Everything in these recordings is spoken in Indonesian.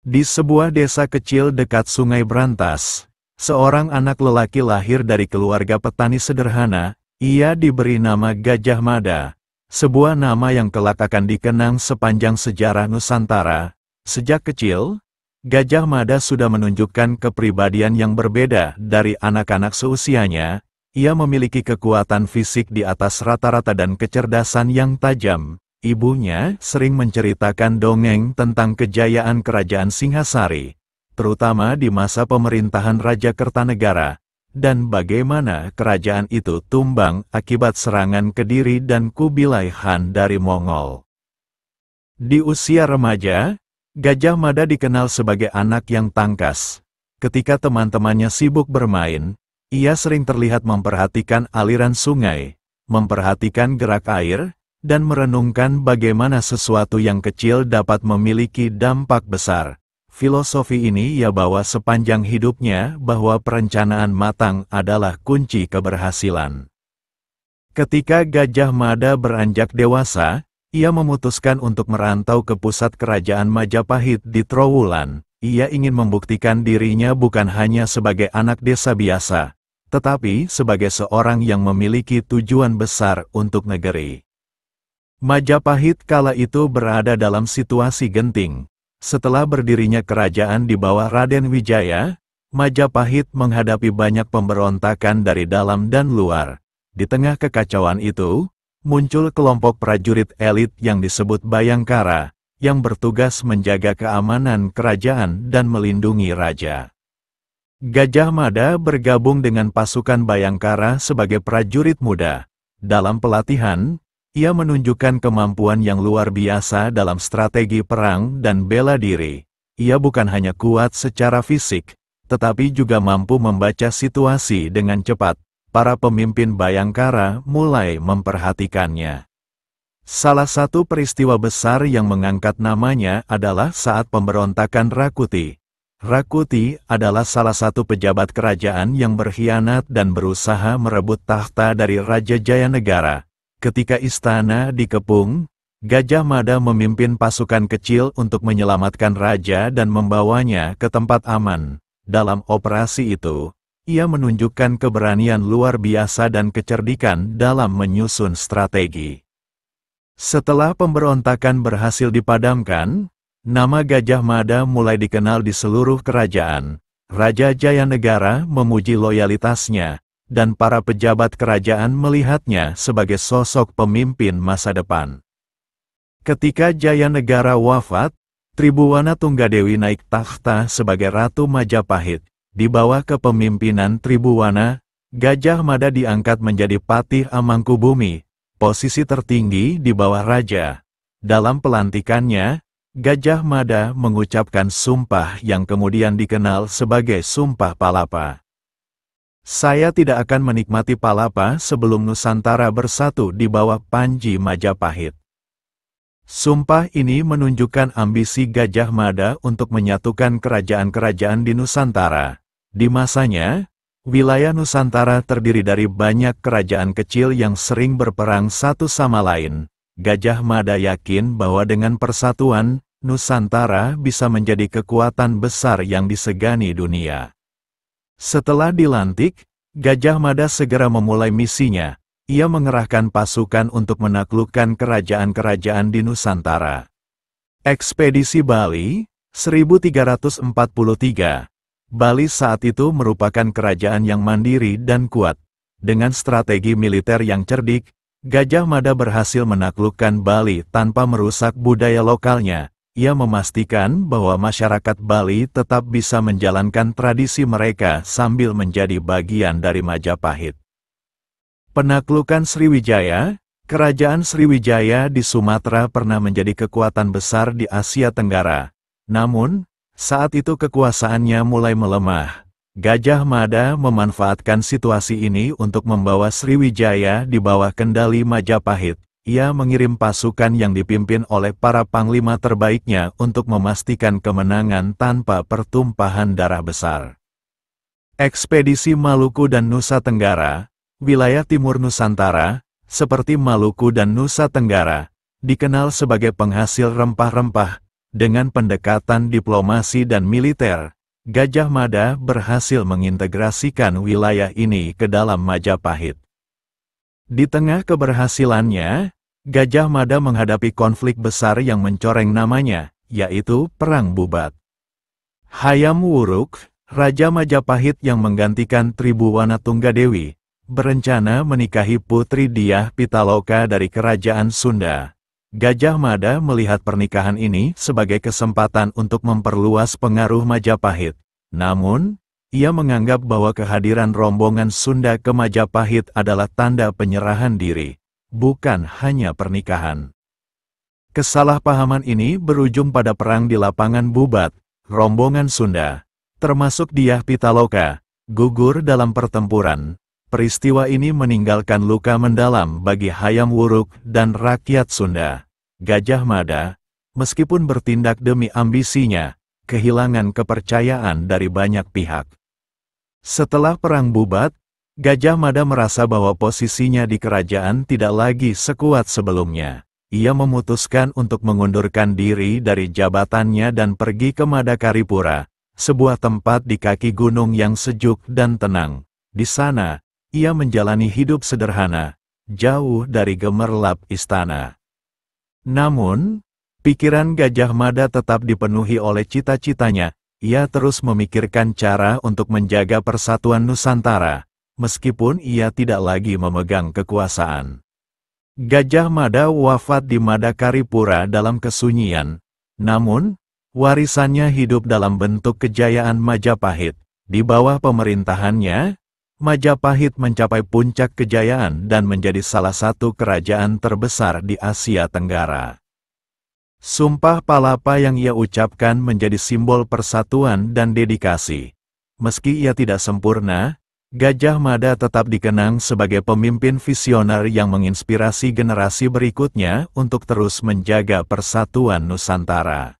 Di sebuah desa kecil dekat Sungai Brantas, seorang anak lelaki lahir dari keluarga petani sederhana. Ia diberi nama Gajah Mada, sebuah nama yang kelak akan dikenang sepanjang sejarah Nusantara. Sejak kecil, Gajah Mada sudah menunjukkan kepribadian yang berbeda dari anak-anak seusianya. Ia memiliki kekuatan fisik di atas rata-rata dan kecerdasan yang tajam. Ibunya sering menceritakan dongeng tentang kejayaan Kerajaan Singhasari, terutama di masa pemerintahan Raja Kertanegara, dan bagaimana kerajaan itu tumbang akibat serangan Kediri dan Kubilai Khan dari Mongol. Di usia remaja, Gajah Mada dikenal sebagai anak yang tangkas. Ketika teman-temannya sibuk bermain, ia sering terlihat memperhatikan aliran sungai, memperhatikan gerak air, dan merenungkan bagaimana sesuatu yang kecil dapat memiliki dampak besar. Filosofi ini ia bawa sepanjang hidupnya bahwa perencanaan matang adalah kunci keberhasilan. Ketika Gajah Mada beranjak dewasa, ia memutuskan untuk merantau ke pusat kerajaan Majapahit di Trowulan. Ia ingin membuktikan dirinya bukan hanya sebagai anak desa biasa, tetapi sebagai seorang yang memiliki tujuan besar untuk negeri. Majapahit kala itu berada dalam situasi genting. Setelah berdirinya kerajaan di bawah Raden Wijaya, Majapahit menghadapi banyak pemberontakan dari dalam dan luar. Di tengah kekacauan itu, muncul kelompok prajurit elit yang disebut Bayangkara, yang bertugas menjaga keamanan kerajaan dan melindungi raja. Gajah Mada bergabung dengan pasukan Bayangkara sebagai prajurit muda. Dalam pelatihan, ia menunjukkan kemampuan yang luar biasa dalam strategi perang dan bela diri. Ia bukan hanya kuat secara fisik, tetapi juga mampu membaca situasi dengan cepat. Para pemimpin Bayangkara mulai memperhatikannya. Salah satu peristiwa besar yang mengangkat namanya adalah saat pemberontakan Rakuti. Rakuti adalah salah satu pejabat kerajaan yang berkhianat dan berusaha merebut tahta dari Raja Jayanegara. Ketika istana dikepung, Gajah Mada memimpin pasukan kecil untuk menyelamatkan raja dan membawanya ke tempat aman. Dalam operasi itu, ia menunjukkan keberanian luar biasa dan kecerdikan dalam menyusun strategi. Setelah pemberontakan berhasil dipadamkan, nama Gajah Mada mulai dikenal di seluruh kerajaan. Raja Jayanegara memuji loyalitasnya, dan para pejabat kerajaan melihatnya sebagai sosok pemimpin masa depan. Ketika Jayanegara wafat, Tribhuwana Tunggadewi naik takhta sebagai Ratu Majapahit. Di bawah kepemimpinan Tribhuwana, Gajah Mada diangkat menjadi Patih Amangkubumi, posisi tertinggi di bawah raja. Dalam pelantikannya, Gajah Mada mengucapkan sumpah yang kemudian dikenal sebagai Sumpah Palapa. Saya tidak akan menikmati Palapa sebelum Nusantara bersatu di bawah Panji Majapahit. Sumpah ini menunjukkan ambisi Gajah Mada untuk menyatukan kerajaan-kerajaan di Nusantara. Di masanya, wilayah Nusantara terdiri dari banyak kerajaan kecil yang sering berperang satu sama lain. Gajah Mada yakin bahwa dengan persatuan, Nusantara bisa menjadi kekuatan besar yang disegani dunia. Setelah dilantik, Gajah Mada segera memulai misinya. Ia mengerahkan pasukan untuk menaklukkan kerajaan-kerajaan di Nusantara. Ekspedisi Bali, 1343. Bali saat itu merupakan kerajaan yang mandiri dan kuat. Dengan strategi militer yang cerdik, Gajah Mada berhasil menaklukkan Bali tanpa merusak budaya lokalnya. Ia memastikan bahwa masyarakat Bali tetap bisa menjalankan tradisi mereka sambil menjadi bagian dari Majapahit. Penaklukan Sriwijaya, Kerajaan Sriwijaya di Sumatera pernah menjadi kekuatan besar di Asia Tenggara. Namun, saat itu kekuasaannya mulai melemah. Gajah Mada memanfaatkan situasi ini untuk membawa Sriwijaya di bawah kendali Majapahit. Ia mengirim pasukan yang dipimpin oleh para panglima terbaiknya untuk memastikan kemenangan tanpa pertumpahan darah besar. Ekspedisi Maluku dan Nusa Tenggara, wilayah timur Nusantara, seperti Maluku dan Nusa Tenggara, dikenal sebagai penghasil rempah-rempah. Dengan pendekatan diplomasi dan militer, Gajah Mada berhasil mengintegrasikan wilayah ini ke dalam Majapahit. Di tengah keberhasilannya, Gajah Mada menghadapi konflik besar yang mencoreng namanya, yaitu Perang Bubat. Hayam Wuruk, Raja Majapahit yang menggantikan Tribhuwana Tunggadewi, berencana menikahi Putri Dyah Pitaloka dari Kerajaan Sunda. Gajah Mada melihat pernikahan ini sebagai kesempatan untuk memperluas pengaruh Majapahit. Namun, ia menganggap bahwa kehadiran rombongan Sunda ke Majapahit adalah tanda penyerahan diri, bukan hanya pernikahan. Kesalahpahaman ini berujung pada perang di lapangan Bubat. Rombongan Sunda, termasuk Dyah Pitaloka, gugur dalam pertempuran. Peristiwa ini meninggalkan luka mendalam bagi Hayam Wuruk dan rakyat Sunda. Gajah Mada, meskipun bertindak demi ambisinya, kehilangan kepercayaan dari banyak pihak. Setelah Perang Bubat, Gajah Mada merasa bahwa posisinya di kerajaan tidak lagi sekuat sebelumnya. Ia memutuskan untuk mengundurkan diri dari jabatannya dan pergi ke Madakaripura, sebuah tempat di kaki gunung yang sejuk dan tenang. Di sana, ia menjalani hidup sederhana, jauh dari gemerlap istana. Namun, pikiran Gajah Mada tetap dipenuhi oleh cita-citanya. Ia terus memikirkan cara untuk menjaga persatuan Nusantara, meskipun ia tidak lagi memegang kekuasaan. Gajah Mada wafat di Madakaripura dalam kesunyian. Namun, warisannya hidup dalam bentuk kejayaan Majapahit. Di bawah pemerintahannya, Majapahit mencapai puncak kejayaan dan menjadi salah satu kerajaan terbesar di Asia Tenggara. Sumpah Palapa yang ia ucapkan menjadi simbol persatuan dan dedikasi. Meski ia tidak sempurna, Gajah Mada tetap dikenang sebagai pemimpin visioner yang menginspirasi generasi berikutnya untuk terus menjaga persatuan Nusantara.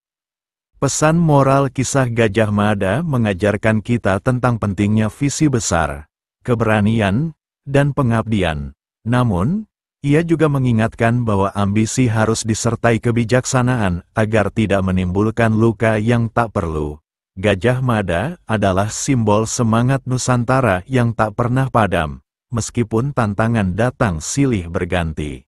Pesan moral kisah Gajah Mada mengajarkan kita tentang pentingnya visi besar, keberanian, dan pengabdian. Namun, ia juga mengingatkan bahwa ambisi harus disertai kebijaksanaan agar tidak menimbulkan luka yang tak perlu. Gajah Mada adalah simbol semangat Nusantara yang tak pernah padam, meskipun tantangan datang silih berganti.